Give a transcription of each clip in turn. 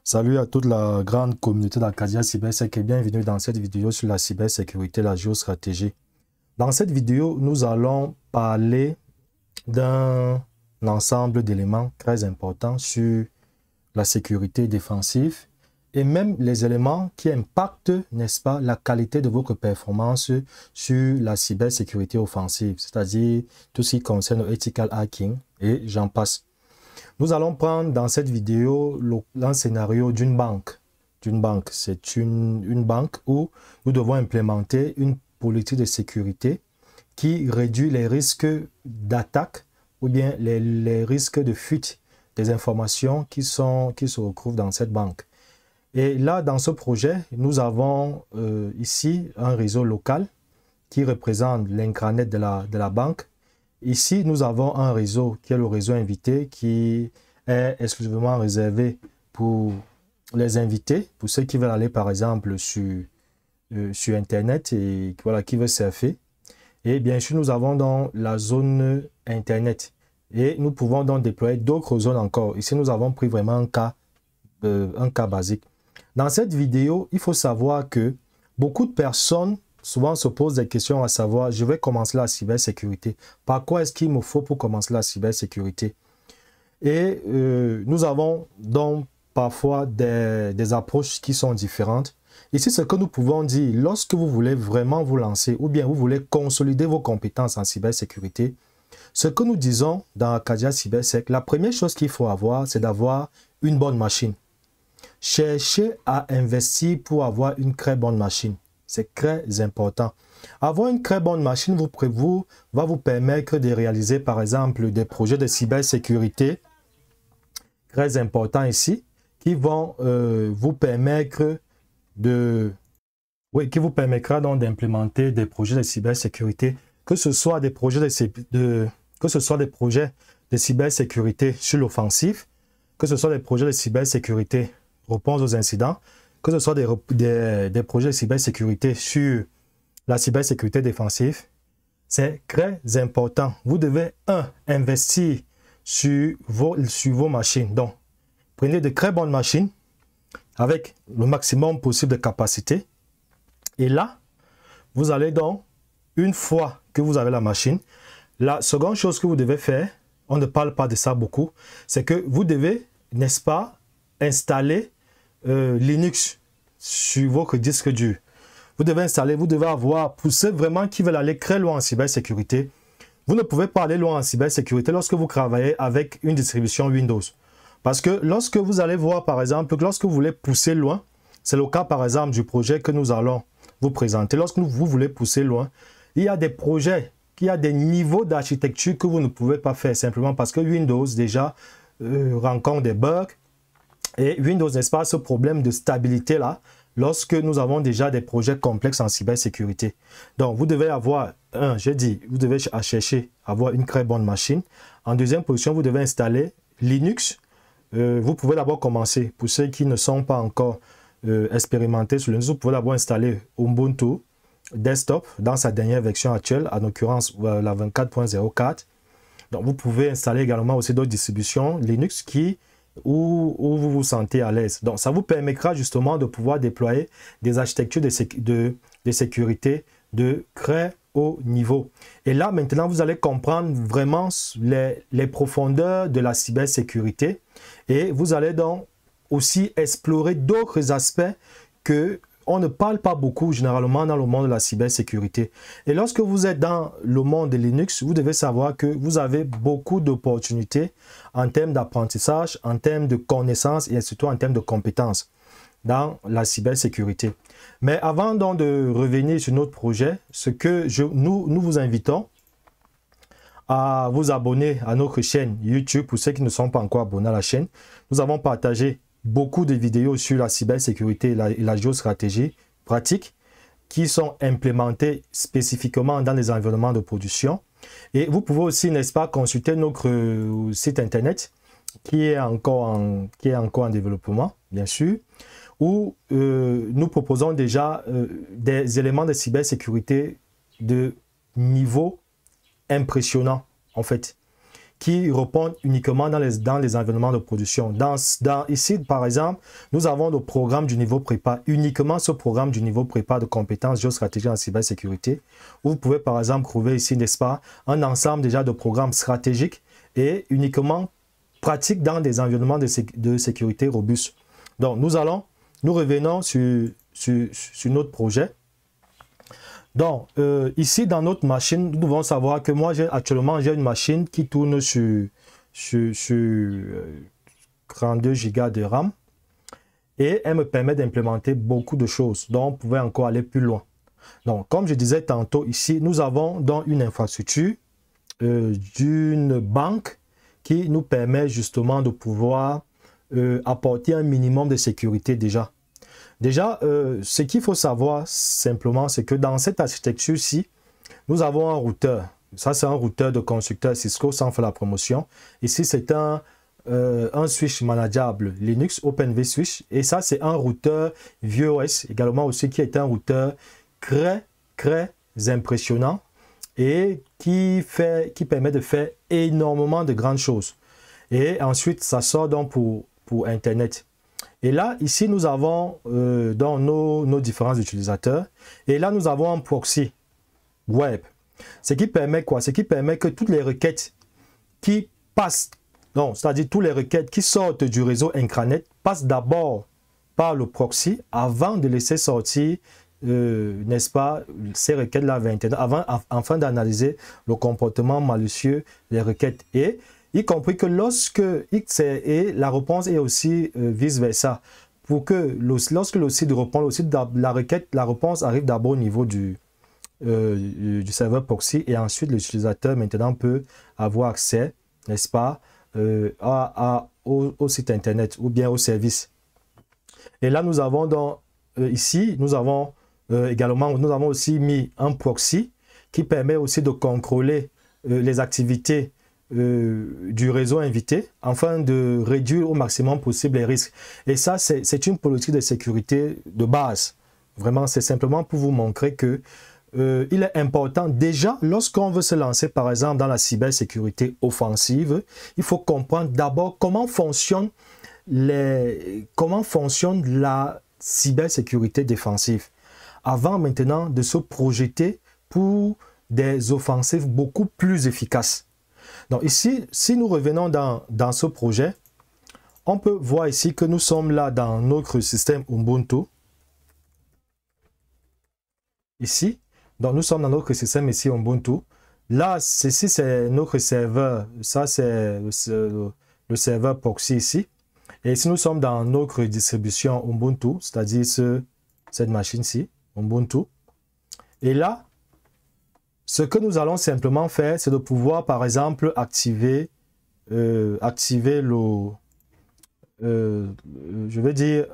Salut à toute la grande communauté d'Arcadia Cybersec et bienvenue dans cette vidéo sur la cybersécurité et la géostratégie. Dans cette vidéo, nous allons parler d'un ensemble d'éléments très importants sur la sécurité défensive et même les éléments qui impactent, n'est-ce pas, la qualité de votre performance sur la cybersécurité offensive, c'est-à-dire tout ce qui concerne le ethical hacking et j'en passe. Nous allons prendre dans cette vidéo un scénario d'une banque. C'est une banque où nous devons implémenter une politique de sécurité qui réduit les risques d'attaque ou bien les risques de fuite des informations qui se retrouvent dans cette banque. Et là, dans ce projet, nous avons ici un réseau local qui représente l'intranet de la banque. Ici, nous avons un réseau qui est le réseau invité qui est exclusivement réservé pour les invités, pour ceux qui veulent aller par exemple sur Internet et voilà, qui veulent surfer. Et bien sûr, nous avons dans la zone Internet et nous pouvons donc déployer d'autres zones encore. Ici, nous avons pris vraiment un cas basique. Dans cette vidéo, il faut savoir que beaucoup de personnes souvent se posent des questions à savoir, je vais commencer la cybersécurité. Par quoi est-ce qu'il me faut pour commencer la cybersécurité? Et nous avons donc parfois des approches qui sont différentes. Ici, ce que nous pouvons dire, lorsque vous voulez vraiment vous lancer ou bien vous voulez consolider vos compétences en cybersécurité, ce que nous disons dans Arcadia Cybersec, la première chose qu'il faut avoir, c'est d'avoir une bonne machine. Cherchez à investir pour avoir une très bonne machine. C'est très important. Avoir une très bonne machine va vous permettre de réaliser par exemple des projets de cybersécurité très importants ici qui vont vous permettre d'implémenter des projets de cybersécurité, que ce soit des projets de cybersécurité sur l'offensive, que ce soit des projets de cybersécurité réponse aux incidents, que ce soit des projets de cybersécurité sur la cybersécurité défensive, c'est très important. Vous devez, investir sur vos machines. Donc, prenez de très bonnes machines avec le maximum possible de capacité. Et là, vous allez donc, une fois que vous avez la machine, la seconde chose que vous devez faire, on ne parle pas de ça beaucoup, c'est que vous devez, n'est-ce pas, installer Linux sur votre disque dur. Vous devez installer, vous devez avoir, pour ceux vraiment qui veulent aller très loin en cybersécurité, vous ne pouvez pas aller loin en cybersécurité lorsque vous travaillez avec une distribution Windows. Parce que lorsque vous allez voir, par exemple, lorsque vous voulez pousser loin, c'est le cas par exemple du projet que nous allons vous présenter. Lorsque vous voulez pousser loin, il y a des projets, il y a des niveaux d'architecture que vous ne pouvez pas faire simplement parce que Windows déjà rencontre des bugs. Et Windows, n'est-ce pas, ce problème de stabilité là, lorsque nous avons déjà des projets complexes en cybersécurité. Donc, vous devez avoir, vous devez chercher à avoir une très bonne machine. En deuxième position, vous devez installer Linux. Vous pouvez d'abord commencer, pour ceux qui ne sont pas encore expérimentés sur Linux, vous pouvez d'abord installer Ubuntu Desktop dans sa dernière version actuelle, en l'occurrence la 24.04. Donc, vous pouvez installer également aussi d'autres distributions Linux où vous vous sentez à l'aise. Donc, ça vous permettra justement de pouvoir déployer des architectures de sécurité de très haut niveau. Et là, maintenant, vous allez comprendre vraiment les profondeurs de la cybersécurité et vous allez donc aussi explorer d'autres aspects que on ne parle pas beaucoup généralement dans le monde de la cybersécurité. Et lorsque vous êtes dans le monde de Linux, vous devez savoir que vous avez beaucoup d'opportunités en termes d'apprentissage, en termes de connaissances et surtout en termes de compétences dans la cybersécurité. Mais avant donc de revenir sur notre projet, nous vous invitons à vous abonner à notre chaîne YouTube pour ceux qui ne sont pas encore abonnés à la chaîne. Nous avons partagé beaucoup de vidéos sur la cybersécurité et la géostratégie pratique qui sont implémentées spécifiquement dans les environnements de production. Et vous pouvez aussi, n'est-ce pas, consulter notre site internet qui est encore en développement, bien sûr, où nous proposons déjà des éléments de cybersécurité de niveau impressionnant, en fait, qui répondent uniquement dans les environnements de production. Ici, par exemple, nous avons le programme du niveau prépa, uniquement ce programme du niveau prépa de compétences géostratégiques en cybersécurité, où vous pouvez par exemple trouver ici, n'est-ce pas, un ensemble déjà de programmes stratégiques et uniquement pratiques dans des environnements de sécurité robustes. Donc, nous revenons sur notre projet. Donc, ici, dans notre machine, nous devons savoir que moi, actuellement, j'ai une machine qui tourne sur 32 Go de RAM et elle me permet d'implémenter beaucoup de choses. Donc, on pouvait encore aller plus loin. Donc, comme je disais tantôt, ici, nous avons donc une infrastructure d'une banque qui nous permet justement de pouvoir apporter un minimum de sécurité déjà. Déjà, ce qu'il faut savoir simplement, c'est que dans cette architecture-ci, nous avons un routeur. Ça, c'est un routeur de constructeur Cisco sans faire la promotion. Ici, c'est un switch manageable Linux Open Switch. Et ça, c'est un routeur VOS également aussi qui est un routeur très, très impressionnant et qui permet de faire énormément de grandes choses. Et ensuite, ça sort donc pour Internet. Et là, ici, nous avons dans nos différents utilisateurs. Et là, nous avons un proxy web. Ce qui permet quoi? Ce qui permet que toutes les requêtes qui passent, c'est-à-dire toutes les requêtes qui sortent du réseau intranet passent d'abord par le proxy avant de laisser sortir, n'est-ce pas, ces requêtes-là vers Internet, afin d'analyser le comportement malicieux des requêtes. Et y compris que lorsque la réponse est aussi vice-versa. Pour que lorsque le site répond, la réponse arrive d'abord au niveau du serveur proxy et ensuite l'utilisateur maintenant peut avoir accès, n'est-ce pas, au site internet ou bien au service. Et là, nous avons ici, nous avons aussi mis un proxy qui permet aussi de contrôler les activités du réseau invité afin de réduire au maximum possible les risques. Et ça, c'est une politique de sécurité de base. Vraiment, c'est simplement pour vous montrer que il est important, déjà, lorsqu'on veut se lancer, par exemple, dans la cybersécurité offensive, il faut comprendre d'abord comment fonctionne la cybersécurité défensive, avant maintenant de se projeter pour des offensives beaucoup plus efficaces. Donc ici, si nous revenons dans ce projet, on peut voir ici que nous sommes là dans notre système Ubuntu. Ici, donc nous sommes dans notre système ici Ubuntu. Là, ceci c'est notre serveur. Ça c'est le serveur proxy ici. Et ici, nous sommes dans notre distribution Ubuntu, c'est-à-dire cette machine-ci, Ubuntu. Et là, ce que nous allons simplement faire, c'est de pouvoir, par exemple, activer le, je veux dire,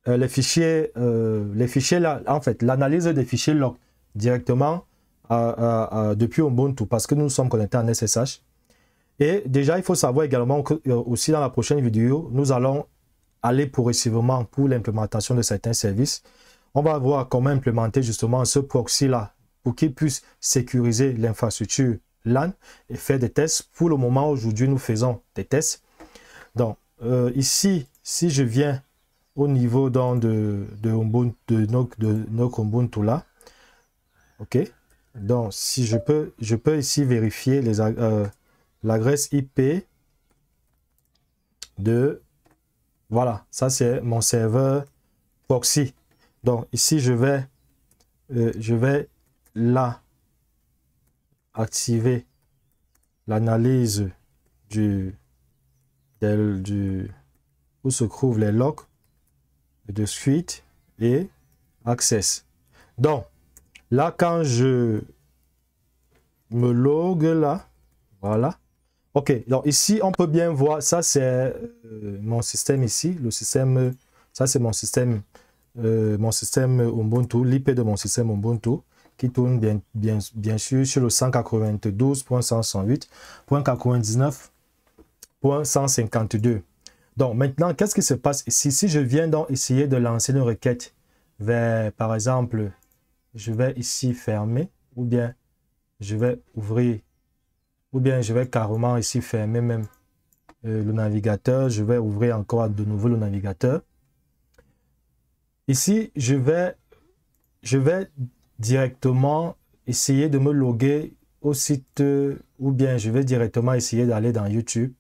les fichiers là, en fait, l'analyse des fichiers log directement depuis Ubuntu, parce que nous sommes connectés en SSH. Et déjà, il faut savoir également que aussi dans la prochaine vidéo, nous allons aller progressivement pour l'implémentation de certains services. On va voir comment implémenter justement ce proxy-là pour qu'il puisse sécuriser l'infrastructure LAN et faire des tests. Pour le moment, aujourd'hui, nous faisons des tests. Donc, ici, si je viens au niveau de notre Ubuntu là, ok. Donc, si je peux ici vérifier l'adresse IP de, voilà, ça c'est mon serveur proxy. Donc, ici, je vais là activer l'analyse où se trouvent les logs de suite et access. Donc là, quand je me log là, voilà, ok. Donc ici on peut bien voir, ça c'est mon système ici, le système, ça c'est mon système Ubuntu, l'IP de mon système Ubuntu qui tourne bien sûr sur le 192.168.99.152. Donc maintenant, qu'est-ce qui se passe ici? Si je viens donc essayer de lancer une requête vers, par exemple, je vais ici fermer ou bien je vais ouvrir ou bien je vais carrément ici fermer même le navigateur. Je vais ouvrir encore de nouveau le navigateur. Ici, je vais directement essayer de me loguer au site ou bien je vais directement essayer d'aller dans YouTube.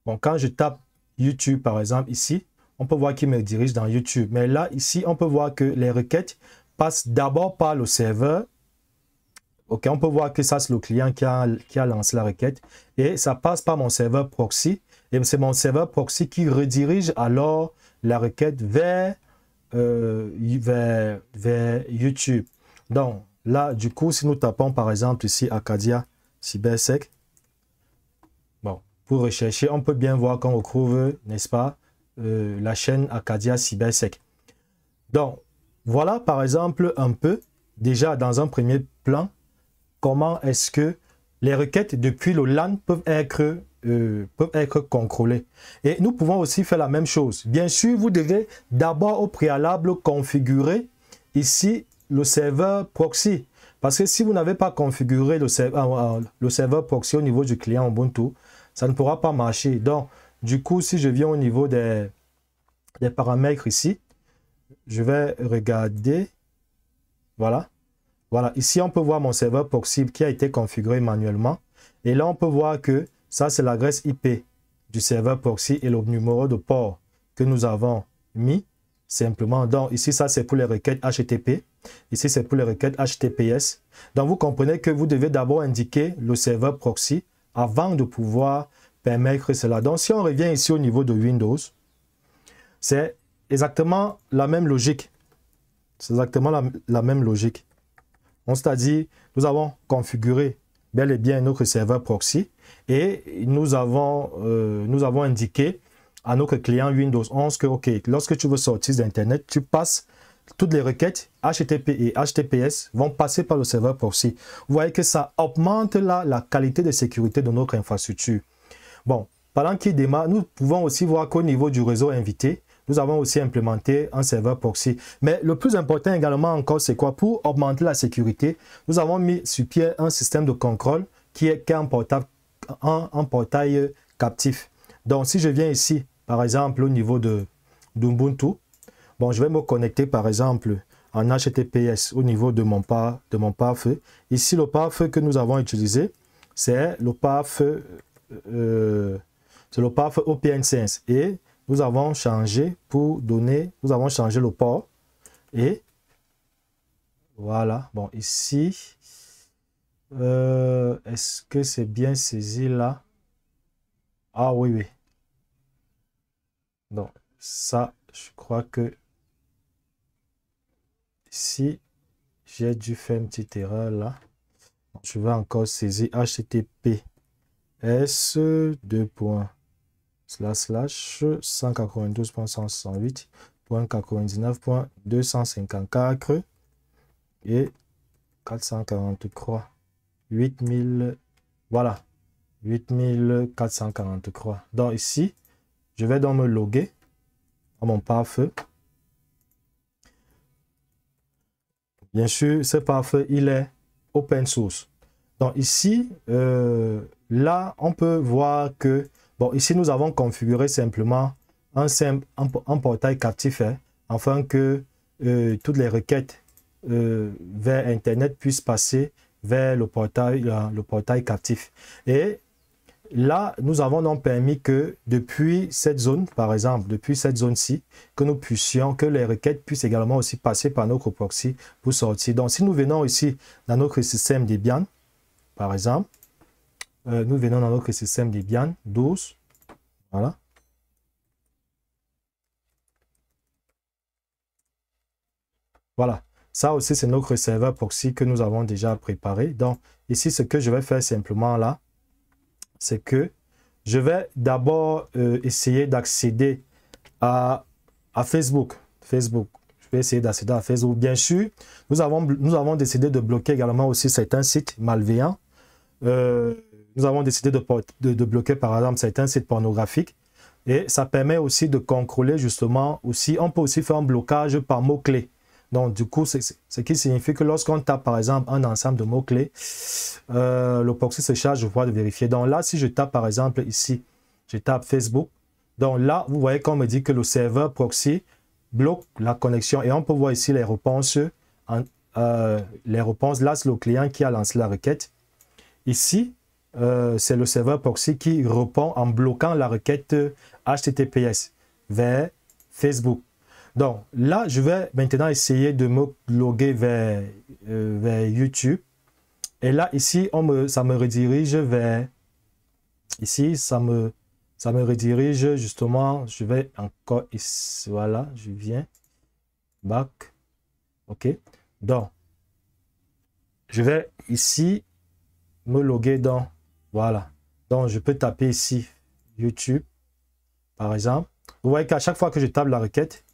Bon, quand je tape YouTube par exemple ici, on peut voir qu'il me dirige dans YouTube. Mais là, ici, on peut voir que les requêtes passent d'abord par le serveur. Ok, on peut voir que ça, c'est le client qui a lancé la requête. Et ça passe par mon serveur proxy. Et c'est mon serveur proxy qui redirige alors la requête vers YouTube. Donc, là, du coup, si nous tapons par exemple ici Acadia Cybersec, bon, pour rechercher, on peut bien voir qu'on retrouve, n'est-ce pas, la chaîne Acadia Cybersec. Donc, voilà par exemple un peu, déjà dans un premier plan, comment est-ce que les requêtes depuis le LAN peuvent être contrôlées. Et nous pouvons aussi faire la même chose. Bien sûr, vous devez d'abord au préalable configurer ici le serveur proxy. Parce que si vous n'avez pas configuré le serveur proxy au niveau du client Ubuntu, ça ne pourra pas marcher. Donc, du coup, si je viens au niveau des paramètres ici, je vais regarder. Voilà. Voilà, ici on peut voir mon serveur proxy qui a été configuré manuellement. Et là on peut voir que ça c'est l'adresse IP du serveur proxy et le numéro de port que nous avons mis simplement. Donc ici ça c'est pour les requêtes HTTP. Ici c'est pour les requêtes HTTPS. Donc vous comprenez que vous devez d'abord indiquer le serveur proxy avant de pouvoir permettre cela. Donc si on revient ici au niveau de Windows, c'est exactement la même logique. C'est exactement la même logique. C'est-à-dire, nous avons configuré bel et bien notre serveur proxy et nous avons indiqué à notre client Windows 11 que, ok, lorsque tu veux sortir d'Internet, tu passes toutes les requêtes HTTP et HTTPS vont passer par le serveur proxy. Vous voyez que ça augmente la qualité de sécurité de notre infrastructure. Bon, pendant qu'il démarre, nous pouvons aussi voir qu'au niveau du réseau invité, nous avons aussi implémenté un serveur proxy. Mais le plus important également encore, c'est quoi? Pour augmenter la sécurité, nous avons mis sur pied un système de contrôle qui est un portail captif. Donc, si je viens ici, par exemple, au niveau d'Ubuntu, bon, je vais me connecter, par exemple, en HTTPS au niveau de mon pare-feu. Ici, le pare-feu que nous avons utilisé, c'est le pare-feu OPN5. Et nous avons changé nous avons changé le port et voilà. Bon, ici, est-ce que c'est bien saisi là? Ah oui, oui. Donc, ça, je crois que ici, j'ai dû faire une petite erreur là. Je vais encore saisir HTTPS 192.168.99.254 et 443 8000, voilà, 8443. Donc ici, je vais donc me loguer à mon pare-feu. Bien sûr, ce pare-feu, il est open source. Donc ici, là, on peut voir que, bon, ici, nous avons configuré simplement un portail captif, hein, afin que toutes les requêtes vers Internet puissent passer vers le portail captif. Et là, nous avons donc permis que depuis cette zone, par exemple, depuis cette zone-ci, que nous puissions, que les requêtes puissent également aussi passer par notre proxy pour sortir. Donc, si nous venons ici dans notre système Debian, par exemple, nous venons dans notre système Debian 12, voilà. Voilà, ça aussi c'est notre serveur proxy que nous avons déjà préparé. Donc ici, ce que je vais faire simplement là, c'est que je vais d'abord essayer d'accéder à Facebook. Je vais essayer d'accéder à Facebook. Bien sûr, nous avons décidé de bloquer également aussi certains sites malveillants. Nous avons décidé de bloquer par exemple certains sites pornographiques. Et ça permet aussi de contrôler justement aussi, on peut aussi faire un blocage par mots-clés. Donc, du coup, ce qui signifie que lorsqu'on tape, par exemple, un ensemble de mots-clés, le proxy se charge de pouvoir de vérifier. Donc là, si je tape, par exemple, ici, je tape Facebook. Donc là, vous voyez qu'on me dit que le serveur proxy bloque la connexion. Et on peut voir ici les réponses. Les réponses, là, c'est le client qui a lancé la requête. Ici, c'est le serveur proxy qui répond en bloquant la requête HTTPS vers Facebook. Donc là, je vais maintenant essayer de me loguer vers YouTube. Et là, ici, ça me redirige vers... Ici, ça me redirige justement. Je vais encore ici. Voilà, je viens. Back. OK. Donc, je vais ici me loguer dans... Voilà. Donc, je peux taper ici YouTube, par exemple. Vous voyez qu'à chaque fois que je tape la requête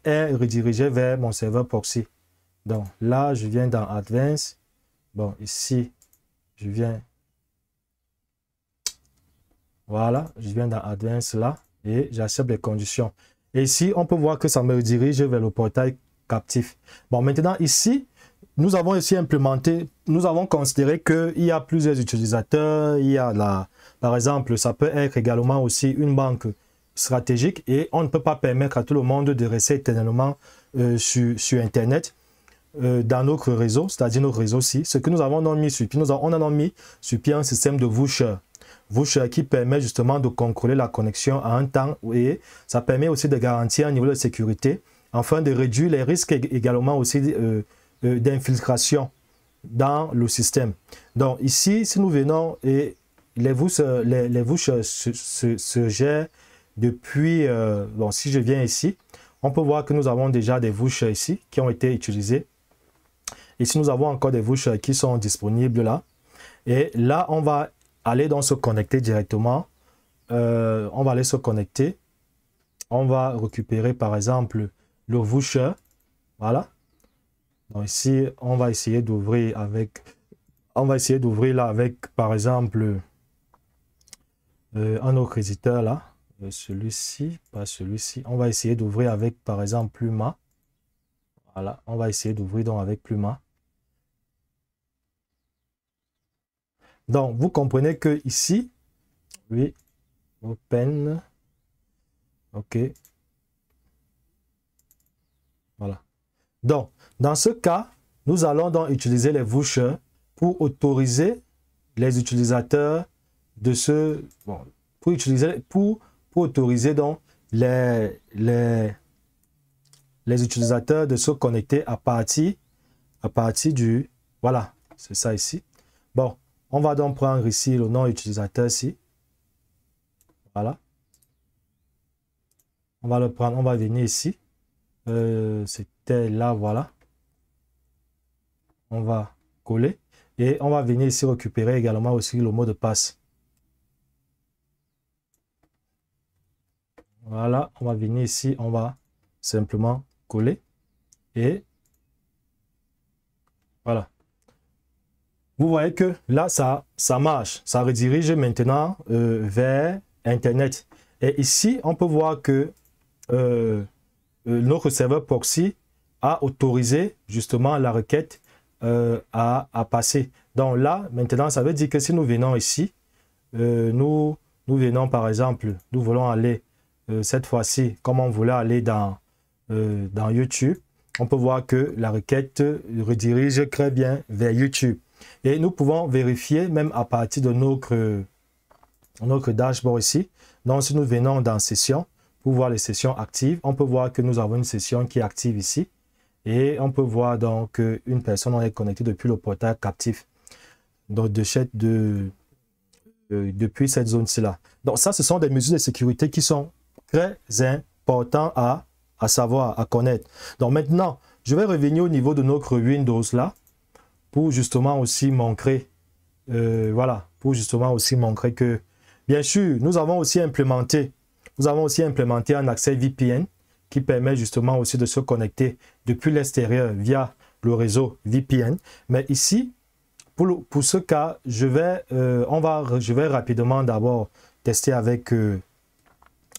est redirigée vers mon serveur proxy. Donc, là, je viens dans Advanced. Bon, ici, je viens... Voilà, je viens dans Advanced là et j'accepte les conditions. Et ici, on peut voir que ça me redirige vers le portail captif. Bon, maintenant, ici, nous avons aussi implémenté, nous avons considéré qu'il y a plusieurs utilisateurs. Il y a là, par exemple, ça peut être également aussi une banque stratégique et on ne peut pas permettre à tout le monde de rester éternellement sur Internet. Dans notre réseau, c'est-à-dire notre réseau-ci, ce que nous avons mis sur pied, on a mis sur pied un système de voucher qui permet justement de contrôler la connexion à un temps et ça permet aussi de garantir un niveau de sécurité afin de réduire les risques également aussi d'infiltration dans le système. Donc ici, si nous venons et les vouches se gèrent depuis, bon, si je viens ici, on peut voir que nous avons déjà des vouches ici qui ont été utilisées. Ici, nous avons encore des vouches qui sont disponibles là. Et là, on va aller donc se connecter directement. On va aller se connecter. On va récupérer par exemple le voucher. Voilà. Donc ici, on va essayer d'ouvrir avec... On va essayer d'ouvrir là avec par exemple un autre éditeur là. Celui-ci, pas celui-ci. On va essayer d'ouvrir avec par exemple Pluma. Voilà. On va essayer d'ouvrir donc avec Pluma. Donc, vous comprenez que ici, oui, Open, OK, voilà. Donc, dans ce cas, nous allons donc utiliser les vouchers pour autoriser les utilisateurs de se, bon, pour autoriser donc les utilisateurs de se connecter à partir du, voilà, c'est ça ici. Bon. On va donc prendre ici le nom utilisateur ici. Voilà. On va le prendre, on va venir ici. C'était là, voilà. On va coller. Et on va venir ici récupérer également aussi le mot de passe. Voilà, on va venir ici, on va simplement coller. Et voilà. Vous voyez que là, ça marche. Ça redirige maintenant vers Internet. Et ici, on peut voir que notre serveur proxy a autorisé justement la requête à passer. Donc là, maintenant, ça veut dire que si nous venons ici, nous venons par exemple, nous voulons aller cette fois-ci, comme on voulait aller dans YouTube, on peut voir que la requête redirige très bien vers YouTube. Et nous pouvons vérifier même à partir de notre dashboard ici. Donc, si nous venons dans Session, pour voir les sessions actives, on peut voir que nous avons une session qui est active ici. Et on peut voir donc qu'une personne est connectée depuis le portail captif. Donc, depuis cette zone-ci là. Donc, ça, ce sont des mesures de sécurité qui sont très importantes à savoir, à connaître. Donc, maintenant, je vais revenir au niveau de notre Windows là. Pour justement aussi montrer, voilà, pour justement aussi montrer que, bien sûr, nous avons aussi implémenté un accès VPN qui permet justement aussi de se connecter depuis l'extérieur via le réseau VPN. Mais ici, pour ce cas, je vais rapidement d'abord tester avec, je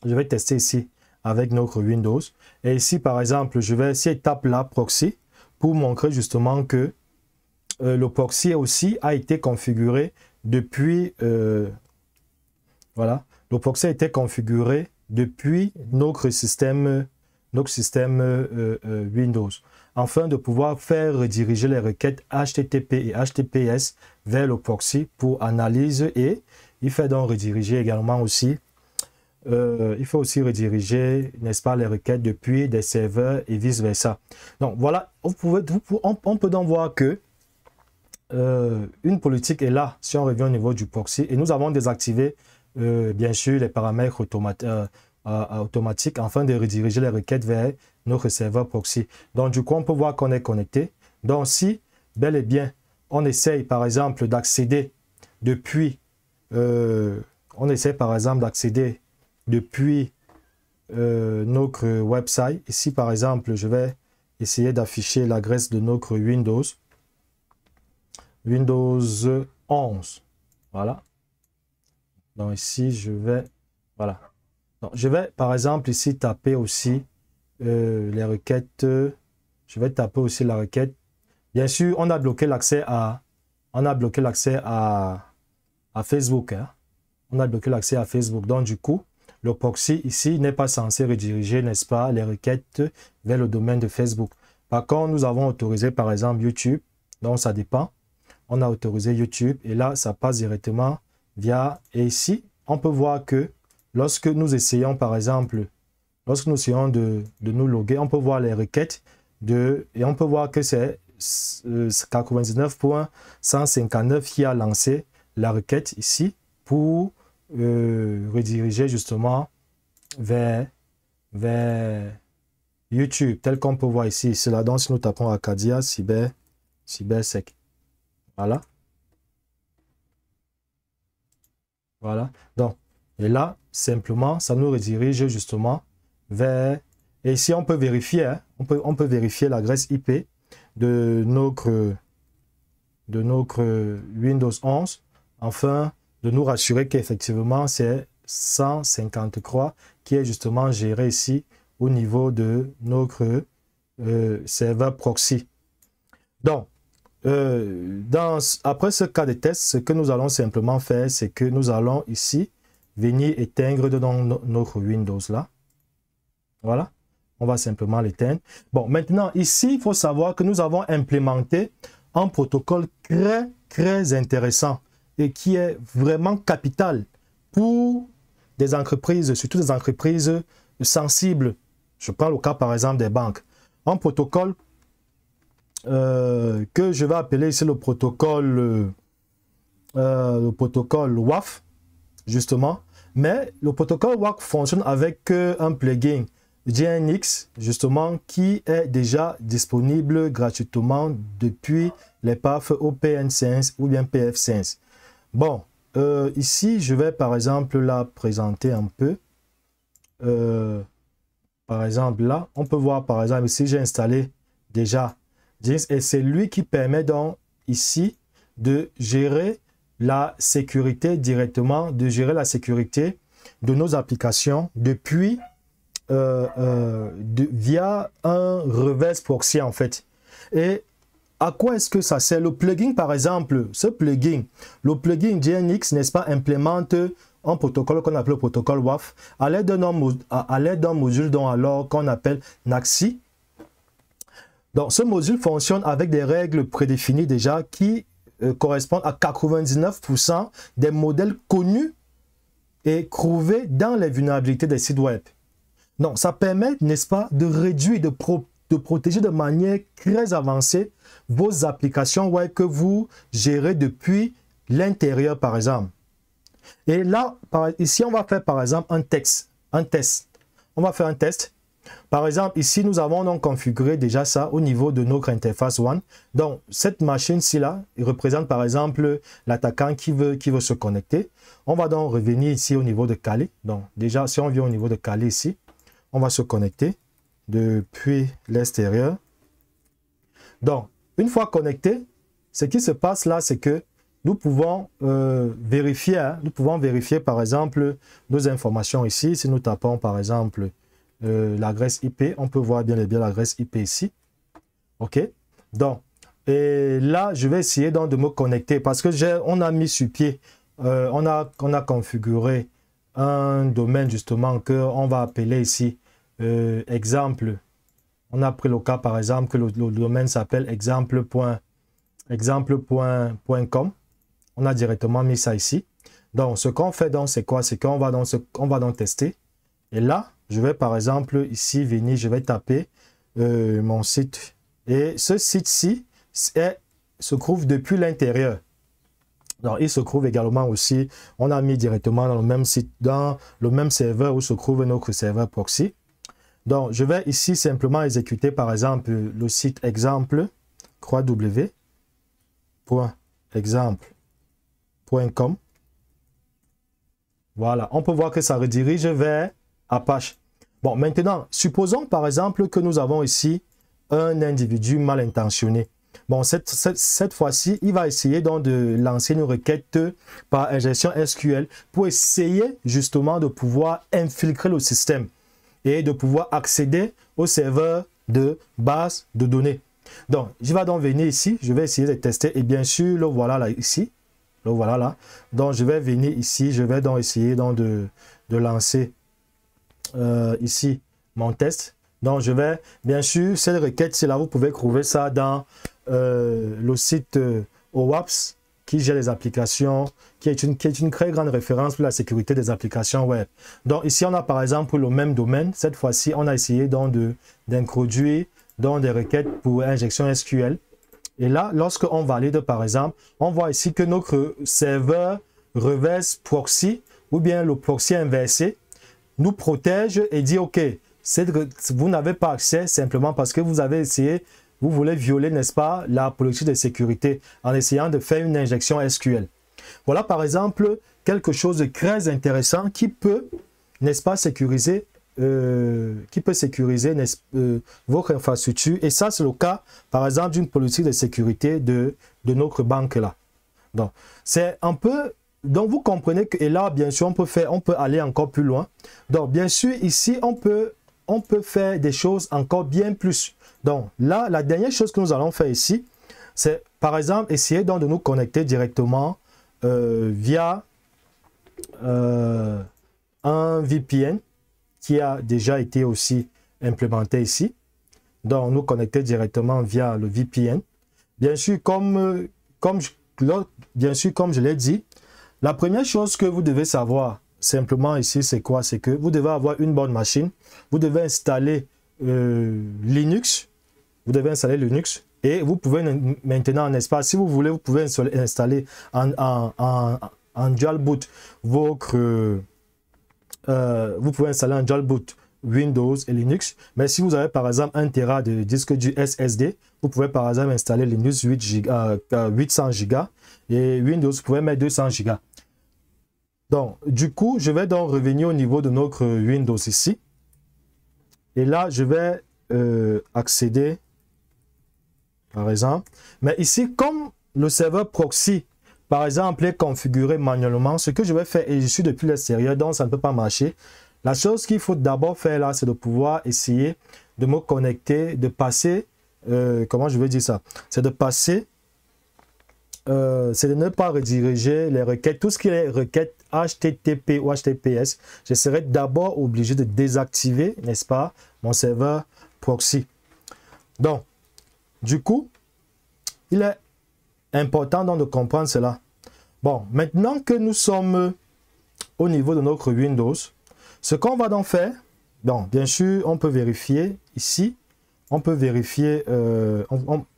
vais tester ici avec notre Windows. Et ici, par exemple, je vais essayer de taper là proxy pour montrer justement que le proxy aussi a été configuré depuis voilà, le proxy a été configuré depuis notre système Windows, afin de pouvoir faire rediriger les requêtes HTTP et HTTPS vers le proxy pour analyse, et il fait donc rediriger également aussi, il faut aussi rediriger, n'est-ce pas, les requêtes depuis des serveurs et vice versa. Donc voilà, on peut donc voir que une politique est là si on revient au niveau du proxy, et nous avons désactivé bien sûr les paramètres automatiques afin de rediriger les requêtes vers notre serveur proxy. Donc du coup on peut voir qu'on est connecté. Donc si bel et bien on essaye par exemple d'accéder depuis notre website. Ici par exemple je vais essayer d'afficher l'adresse de notre Windows 11. Voilà. Donc ici, je vais, voilà. Donc, je vais par exemple ici taper aussi les requêtes. Je vais taper aussi la requête. Bien sûr, on a bloqué l'accès à Facebook. Hein. On a bloqué l'accès à Facebook. Donc du coup, le proxy ici n'est pas censé rediriger, n'est-ce pas, les requêtes vers le domaine de Facebook. Par contre, nous avons autorisé par exemple YouTube. Donc ça dépend. On a autorisé YouTube et là, ça passe directement via. Et ici, on peut voir que lorsque nous essayons, par exemple, lorsque nous essayons de nous loguer, on peut voir les requêtes et on peut voir que c'est 99.159 qui a lancé la requête ici pour rediriger justement vers YouTube, tel qu'on peut voir ici. C'est là, donc si nous tapons Acadia cybersec. Voilà. Voilà. Donc, et là, simplement, ça nous redirige justement vers... Et ici, on peut vérifier, hein, on peut vérifier l'adresse IP de notre Windows 11, afin de nous rassurer qu'effectivement, c'est 153 qui est justement géré ici au niveau de notre serveur proxy. Donc, après ce cas de test, ce que nous allons simplement faire, c'est que nous allons ici venir éteindre dans notre Windows là. Voilà, on va simplement l'éteindre. Bon, maintenant ici, il faut savoir que nous avons implémenté un protocole très intéressant et qui est vraiment capital pour des entreprises, surtout des entreprises sensibles. Je prends le cas par exemple des banques. Un protocole que je vais appeler ici le protocole WAF, justement. Mais le protocole WAF fonctionne avec un plugin JNX, justement, qui est déjà disponible gratuitement depuis les PAF OPN5 ou bien PF5. Bon, ici, je vais par exemple la présenter un peu. Par exemple, là, on peut voir par exemple ici, j'ai installé déjà et c'est lui qui permet donc ici de gérer la sécurité directement, de gérer la sécurité de nos applications depuis via un reverse proxy en fait. Et à quoi est-ce que ça sert? Le plugin par exemple, ce plugin, le plugin JNX, n'est-ce pas, implémente un protocole qu'on appelle le protocole WAF à l'aide d'un module qu'on appelle NAXI. Donc, ce module fonctionne avec des règles prédéfinies déjà qui correspondent à 99% des modèles connus et trouvés dans les vulnérabilités des sites web. Donc, ça permet, n'est-ce pas, de réduire, de protéger de manière très avancée vos applications web que vous gérez depuis l'intérieur, par exemple. Et là, ici, on va faire, par exemple, un test. On va faire un test. Par exemple, ici, nous avons donc configuré déjà ça au niveau de notre interface WAN. Donc, cette machine-ci là, il représente par exemple l'attaquant qui veut se connecter. On va donc revenir ici au niveau de Kali. Donc, déjà, si on vient au niveau de Kali ici, on va se connecter depuis l'extérieur. Donc, une fois connecté, ce qui se passe là, c'est que nous pouvons vérifier, par exemple nos informations ici. Si nous tapons par exemple l'adresse IP. On peut voir bien et bien l'adresse IP ici. OK. Donc, et là, je vais essayer donc de me connecter parce que on a mis sur pied, on a configuré un domaine justement qu'on va appeler ici exemple. On a pris le cas par exemple que le domaine s'appelle exemple.com. On a directement mis ça ici. Donc, ce qu'on fait donc, c'est quoi? C'est qu'on va donc tester. Et là, je vais par exemple ici venir, je vais taper mon site. Et ce site-ci se trouve depuis l'intérieur. Donc, il se trouve également aussi, on a mis directement dans le même site, dans le même serveur où se trouve notre serveur proxy. Donc, je vais ici simplement exécuter par exemple le site exemple www.exemple.com. Voilà, on peut voir que ça redirige vers Apache. Bon, maintenant, supposons par exemple que nous avons ici un individu mal intentionné. Bon, cette fois-ci, il va essayer donc de lancer une requête par injection SQL pour essayer justement de pouvoir infiltrer le système et de pouvoir accéder au serveur de base de données. Donc, je vais donc venir ici, je vais essayer de tester et bien sûr, le voilà là ici. Le voilà là. Donc, je vais venir ici, je vais donc essayer donc de lancer ici mon test. Donc, je vais, bien sûr, cette requête, c'est là, vous pouvez trouver ça dans le site OWASP qui gère les applications, qui est une très grande référence pour la sécurité des applications web. Donc, ici, on a par exemple le même domaine. Cette fois-ci, on a essayé donc d'introduire des requêtes pour injection SQL. Et là, lorsqu'on valide, par exemple, on voit ici que notre serveur reverse proxy ou bien le proxy inversé nous protège et dit, OK, vous n'avez pas accès simplement parce que vous avez essayé, vous voulez violer, n'est-ce pas, la politique de sécurité en essayant de faire une injection SQL. Voilà, par exemple, quelque chose de très intéressant qui peut, n'est-ce pas, sécuriser votre infrastructure. Et ça, c'est le cas, par exemple, d'une politique de sécurité de notre banque là. Donc, c'est un peu... Donc, vous comprenez que, et là, bien sûr, on peut aller encore plus loin. Donc, bien sûr, ici, on peut faire des choses encore bien plus. Donc, là, la dernière chose que nous allons faire ici, c'est, par exemple, essayer donc de nous connecter directement via un VPN qui a déjà été aussi implémenté ici. Donc, nous connecter directement via le VPN. Bien sûr, comme je l'ai dit, la première chose que vous devez savoir simplement ici, c'est quoi? C'est que vous devez avoir une bonne machine. Vous devez installer Linux. Vous devez installer Linux. Et vous pouvez maintenant, n'est-ce pas, si vous voulez, vous pouvez installer en dual boot vous pouvez installer en dual boot Windows et Linux. Mais si vous avez par exemple 1 Tera de disque dur SSD, vous pouvez par exemple installer Linux 800 Go et Windows, vous pouvez mettre 200 Go. Donc, du coup, je vais donc revenir au niveau de notre Windows ici. Et là, je vais accéder, par exemple. Mais ici, comme le serveur proxy, par exemple, est configuré manuellement, ce que je vais faire, et je suis depuis l'extérieur, donc ça ne peut pas marcher. La chose qu'il faut d'abord faire là, c'est de pouvoir essayer de me connecter, de passer, comment je vais dire ça? C'est de passer, c'est de ne pas rediriger les requêtes, tout ce qui est requêtes HTTP ou HTTPS. Je serai d'abord obligé de désactiver, n'est-ce pas, mon serveur proxy. Donc, du coup, il est important donc de comprendre cela. Bon, maintenant que nous sommes au niveau de notre Windows, ce qu'on va donc faire, bon, bien sûr, on peut vérifier ici, on peut vérifier,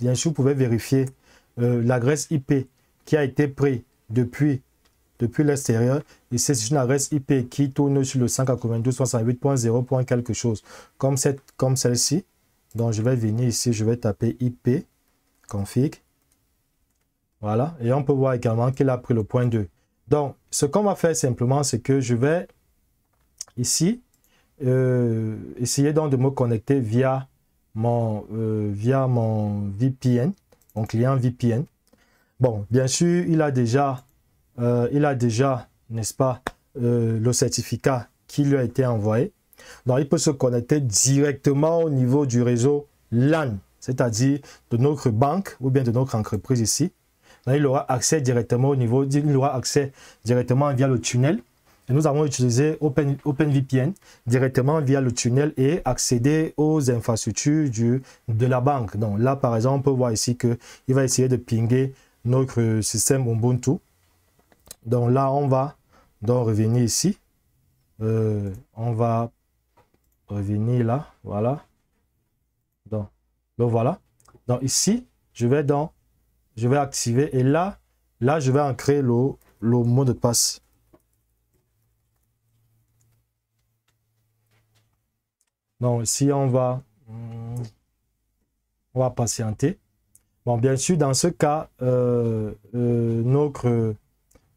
bien sûr, vous pouvez vérifier l'adresse IP qui a été prise depuis l'extérieur. Et c'est une adresse IP qui tourne sur le 192.68.0. quelque chose, comme celle-ci. Donc, je vais venir ici, je vais taper IP config. Voilà, et on peut voir également qu'il a pris le point 2. Donc, ce qu'on va faire simplement, c'est que je vais ici essayer donc de me connecter via mon VPN, mon client VPN. Bon, bien sûr, il a déjà, n'est-ce pas, le certificat qui lui a été envoyé. Donc, il peut se connecter directement au niveau du réseau LAN, c'est-à-dire de notre banque ou bien de notre entreprise ici. Donc, il aura accès directement au niveau, il aura accès directement via le tunnel. Et nous avons utilisé OpenVPN directement via le tunnel et accéder aux infrastructures de la banque. Donc là, par exemple, on peut voir ici qu'il va essayer de pinguer notre système Ubuntu. Donc là, on va donc revenir ici. On va revenir là, voilà. Donc voilà. Donc ici, je vais activer et là, je vais ancrer le mot de passe. Donc ici, on va patienter. Bon, bien sûr, dans ce cas,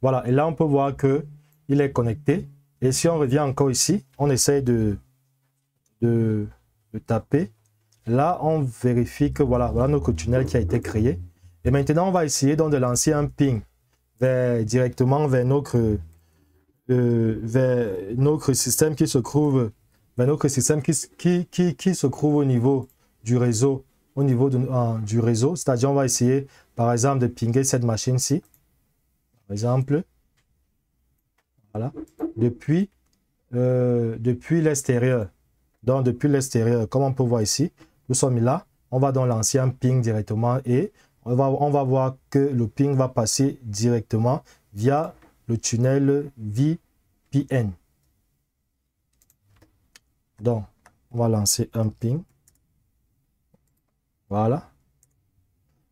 voilà, et là, on peut voir que il est connecté. Et si on revient encore ici, on essaye de taper. Là, on vérifie que voilà notre tunnel qui a été créé. Et maintenant, on va essayer donc de lancer un ping directement vers notre système qui se trouve qui se trouve au niveau du réseau, du réseau. C'est-à-dire, on va essayer, par exemple, de pinguer cette machine-ci. Par exemple, voilà, depuis l'extérieur. Donc, depuis l'extérieur, comme on peut voir ici, nous sommes là. On va donc lancer un ping directement et on va voir que le ping va passer directement via le tunnel VPN. Donc, on va lancer un ping. Voilà.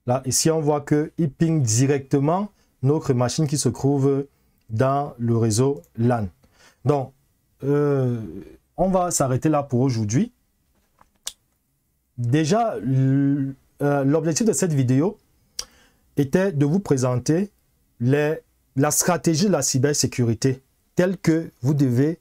Là, ici, on voit qu'il ping directement notre machine qui se trouve dans le réseau LAN. Donc, on va s'arrêter là pour aujourd'hui. Déjà, l'objectif de cette vidéo était de vous présenter la stratégie de la cybersécurité telle que vous devez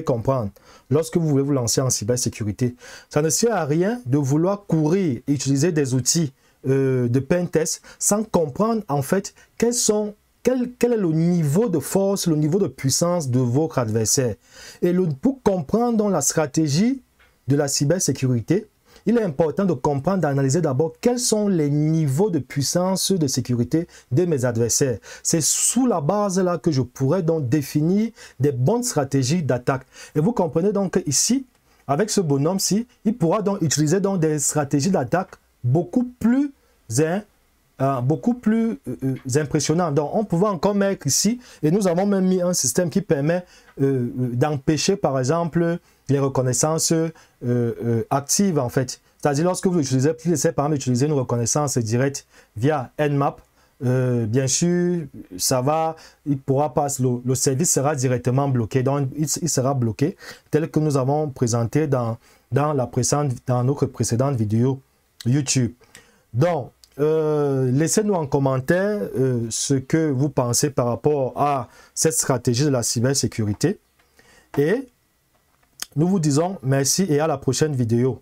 comprendre lorsque vous voulez vous lancer en cybersécurité. Ça ne sert à rien de vouloir courir et utiliser des outils de pentest sans comprendre en fait quel est le niveau de force, le niveau de puissance de votre adversaire. Et pour comprendre donc la stratégie de la cybersécurité, il est important de comprendre, d'analyser d'abord quels sont les niveaux de puissance de sécurité de mes adversaires. C'est sous la base là que je pourrais donc définir des bonnes stratégies d'attaque. Et vous comprenez donc ici, avec ce bonhomme-ci, il pourra donc utiliser donc des stratégies d'attaque beaucoup plus impressionnantes. Donc on pouvait encore mettre ici, et nous avons même mis un système qui permet d'empêcher par exemple les reconnaissances actives en fait. C'est-à-dire lorsque vous utilisez, par exemple, utiliser une reconnaissance directe via Nmap, bien sûr, il pourra pas, le service sera directement bloqué. Donc, il sera bloqué tel que nous avons présenté dans notre précédente vidéo YouTube. Donc, laissez-nous en commentaire ce que vous pensez par rapport à cette stratégie de la cybersécurité. Et nous vous disons merci et à la prochaine vidéo.